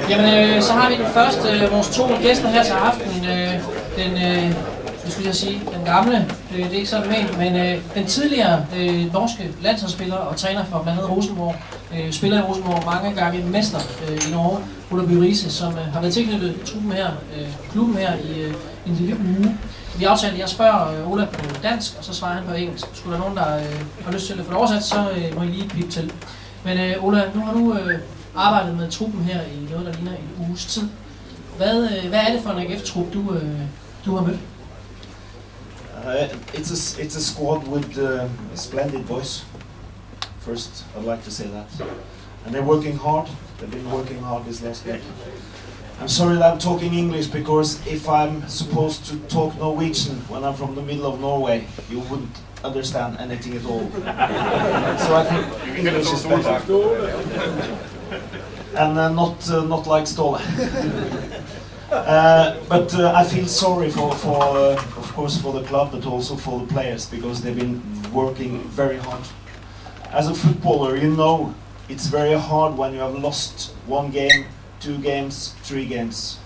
Jamen, så har vi den første, vores to gæster her til aften. Den gamle, det er ikke sådan ment, men den tidligere norske landsholdsspiller og træner for blandt andet Rosenborg, spiller i Rosenborg mange gange, mester i Norge, Ola By Rise, som har været tilknyttet klubben her i en lille uge. Vi aftalte, at jeg spørger Ola på dansk, og så svarer han på engelsk. Skulle der nogen, der har lyst til at få det oversat, så må I lige pipe til. Men Ola, nu har du arbejdet med truppen her i noget, der ligner en uges tid. Hvad er det for en AGF-trup, du har mødt? It's a squad with a splendid voice. First, I'd like to say that. And they're working hard. They've been working hard this last week. I'm sorry that I'm talking English, because if I'm supposed to talk Norwegian when I'm from the middle of Norway, you wouldn't understand anything at all. So I think English is better. And not like Ståle. But I feel sorry of course, for the club, but also for the players, because they've been working very hard. As a footballer, you know it's very hard when you have lost one game, 2 games, 3 games,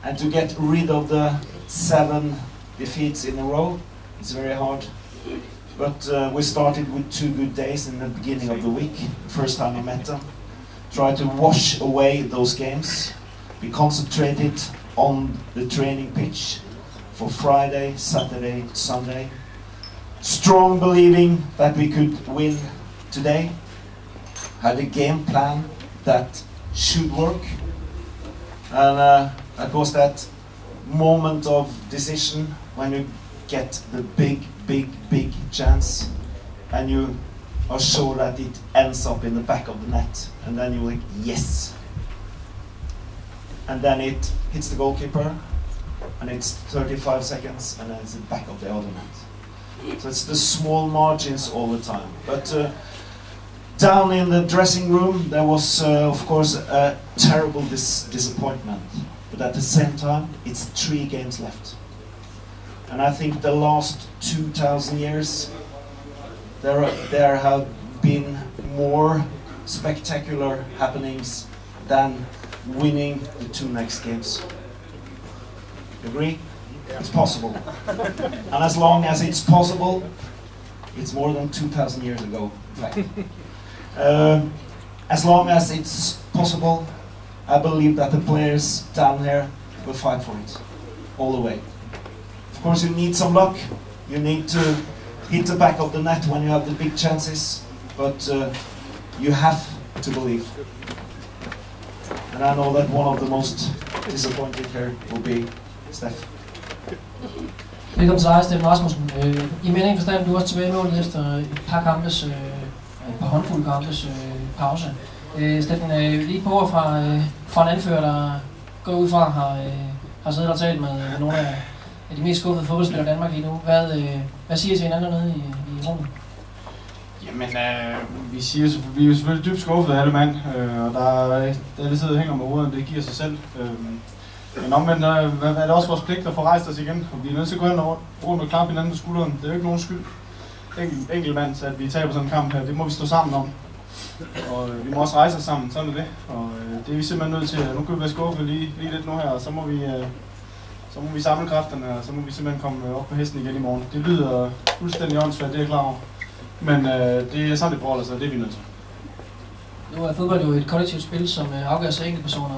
and to get rid of the 7 defeats in a row, it's very hard. But we started with 2 good days in the beginning of the week. First time I met them, try to wash away those games, be concentrated on the training pitch for Friday, Saturday, Sunday. Strong believing that we could win today. Had a game plan that should work. And of course that moment of decision when you get the big chance and you are sure that it ends up in the back of the net, and then you're like, yes. And then it hits the goalkeeper, and it's 35 seconds, and then it's the back of the other net. So it's the small margins all the time. But down in the dressing room, there was, of course, a terrible disappointment. But at the same time, it's 3 games left. And I think the last 2,000 years, there have been more spectacular happenings than winning the 2 next games. You agree? Yeah. It's possible. And as long as it's possible, it's more than 2,000 years ago, in fact. As long as it's possible, I believe that the players down here will fight for it, all the way. Of course you need some luck, you need to hit the back of the net when you have the big chances, but you have to believe. And I know that one of the most disappointed here will be Steffen. Velkommen til dig, Steffen Rasmussen. I meningen forstand, du er også tilbage i målet efter et par kampes, et par håndfulde kampes pause. Steffen, lige på fra en anfører, der går ud fra, har siddet og talt med nogle af de mest skuffede fodboldspillere i Danmark lige nu. Hvad siger I til hinanden dernede i rummet? Jamen, vi er jo selvfølgelig dybt skuffede alle mand, og der sidder og hænger med hovedet, det giver sig selv. Men omvendt er det også vores pligt at få rejst os igen, og vi er nødt til at gå hen og rundt og klappe hinanden på skulderen. Det er jo ikke nogen skyld. Enkelt mand, at vi taber sådan en kamp her, det må vi stå sammen om. Og vi må også rejse os sammen, sådan er det. Og det er vi simpelthen nødt til. Nu kan vi være skuffet lige lidt nu her, og så må vi samle kræfterne, og så må vi simpelthen komme op på hesten igen i morgen. Det lyder fuldstændig åndssvagt, det er jeg klar over. Men det er sådan, det forholder sig, det er vi nødt til. Nu er fodbold jo et kollektivt spil, som afgør sig enkeltpersoner,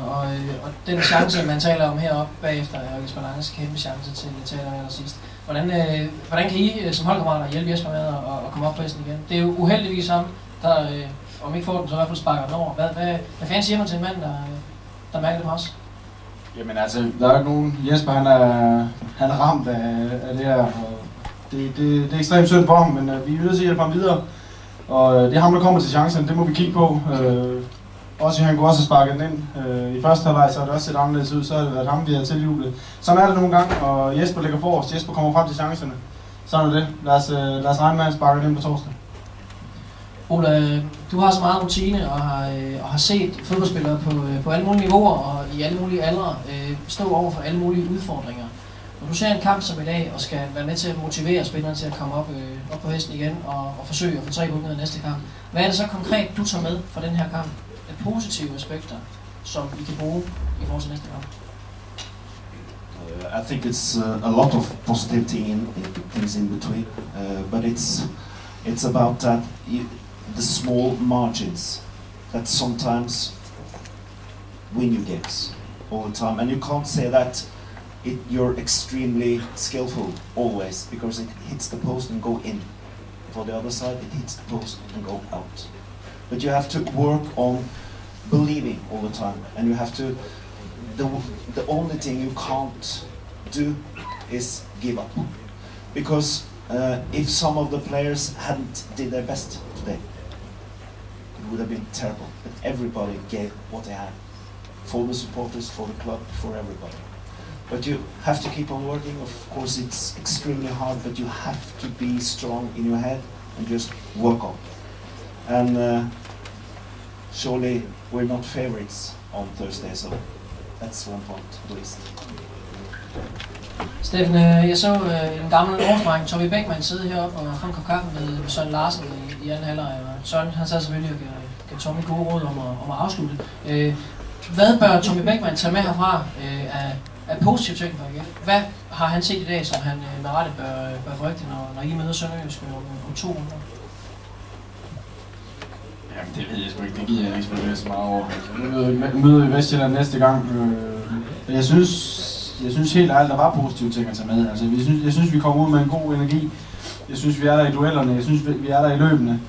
og den chance, man taler om heroppe bagefter, er Jesper Langes kæmpe chance til taler allersidst. Hvordan kan I som holdkammerater hjælpe Jesper med at komme op på hesten igen? Det er jo uheldigvis ham, der om ikke får den, så i hvert fald sparker den over. Hvad fanden siger man til en mand, der mærker det pres? Jamen altså, der er jo ikke nogen. Jesper, han er ramt af det her. Og det er ekstremt synd for ham, men vi er nødt til at hjælpe ham videre. Og det er ham, der kommer til chancen, det må vi kigge på. Også han kunne også have sparket den ind. I første halvleg så har det også set anderledes ud, så har det været ham, vi har tiljublet. Sådan er det nogle gange, og Jesper ligger forrest. Jesper kommer frem til chancerne. Sådan er det. Lad os regne med, at han sparker den ind på torsdag. Ola, du har så meget rutine og har set fodboldspillere på alle mulige niveauer og i alle mulige aldre stå over for alle mulige udfordringer. Når du ser en kamp som i dag og skal være med til at motivere spillerne til at komme op på hesten igen og forsøge at få 3 point i næste kamp, hvad er det så konkret, du tager med fra den her kamp? Af positive aspekter som I kan bruge i forhold til næste kamp? I think it's a lot of positive things in between, but it's about that the small margins that sometimes win you games all the time, and you can't say that you're extremely skillful always, because it hits the post and go in. For the other side, it hits the post and go out. But you have to work on believing all the time, and you have to. The only thing you can't do is give up, because if some of the players hadn't did their best today, it would have been terrible. But everybody gave what they had, for the supporters, for the club, for everybody. But you have to keep on working. Of course, it's extremely hard, but you have to be strong in your head and just work on. And surely we're not favorites on Thursday, so that's one point at least. Steffen, jeg så en gammel årsdreng, Tommy Beckmann, sidde heroppe og få en kop kaffe med Søren Larsen i anden halvleg. Søren, han sad selvfølgelig og gav Tommy gode råd om at afslutte. Hvad bør Tommy Beckmann tage med herfra af positive ting for AGF? Hvad har han set i dag, som han med rette bør frygte, når I møder Sønderjysk om 2 måneder? Jamen, det ved jeg sgu ikke. Det giver jeg ikke spekulere så meget over. Nu møder vi Vestjylland næste gang. Jeg synes helt ærligt, der var positive ting at tage med. Altså, jeg synes, vi kommer ud med en god energi. Jeg synes, vi er der i duellerne. Jeg synes, vi er der i løbende.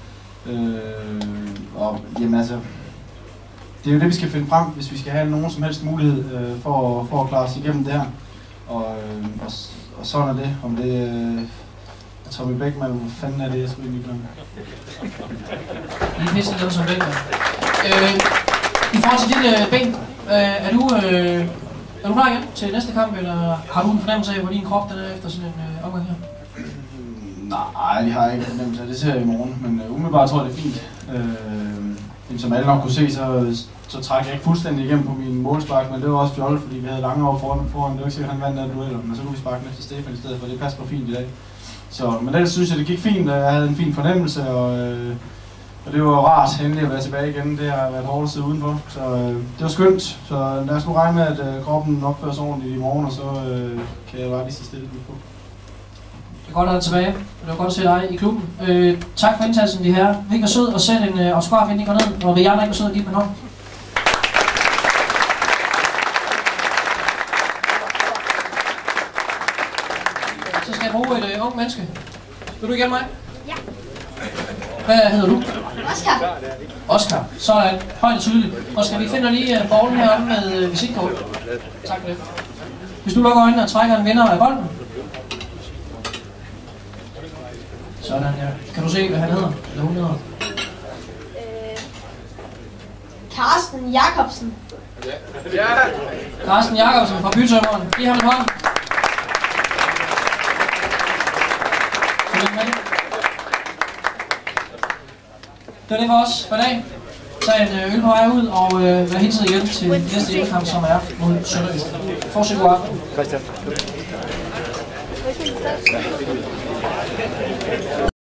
Og jamen altså, det er jo det, vi skal finde frem, hvis vi skal have nogen som helst mulighed for at klare os igennem det her. Og sådan er det. Om det er Tommy Beckmann, hvor fanden er det, jeg skulle egentlig glemme? I pisse dem som Beckmann. I forhold til dit ben, er du klar igen til næste kamp, eller har du en fornemmelse af, hvor din krop den er efter sådan en omgang her? Nej, det har jeg ikke fornemmelse af. Det ser jeg i morgen, men umiddelbart tror jeg, det er fint. Som alle nok kunne se, så trækker jeg ikke fuldstændig igennem på min målspark, men det var også fjollet, fordi vi havde lange år foran. Det var ikke sikkert, at han vandt den dueller, men så kunne vi sparke den efter Steffen i stedet for. Det passer for fint i dag. Så, men ellers synes jeg, det gik fint, og jeg havde en fin fornemmelse, og det var rart endelig at være tilbage igen. Det har været hårdt at sidde udenfor, så det var skønt. Så lad os nu regne med, at kroppen opfører sig ordentligt i morgen, og så kan jeg bare lige så stille på. Det er godt at have dig tilbage. Det var godt at se dig i klubben. Tak for indsatsen, de her. Vi var sød og sætte en autograf, inden I går ned, og vi andre ikke var sød at give dem en hånd. Så skal jeg bruge et ungt menneske. Vil du hjælpe mig? Ja. Hvad hedder du? Oscar. Oscar. Sådan. Højt og tydeligt. Oscar, vi finder lige bolden heroppe med visitkort. Tak for det. Hvis du lukker øjnene og trækker en vinder af bolden. Sådan, ja. Kan du se, hvad han hedder? Eller hun hedder? Carsten Jacobsen. Ja. Carsten Jacobsen fra Bytømmeren. Giv ham en hånd. Det var det for os for i dag. Tag en øl på vej ud og vær hilset igen til næste hjemmekamp, som er mod Sønderjysk. Fortsæt god aften. Christian.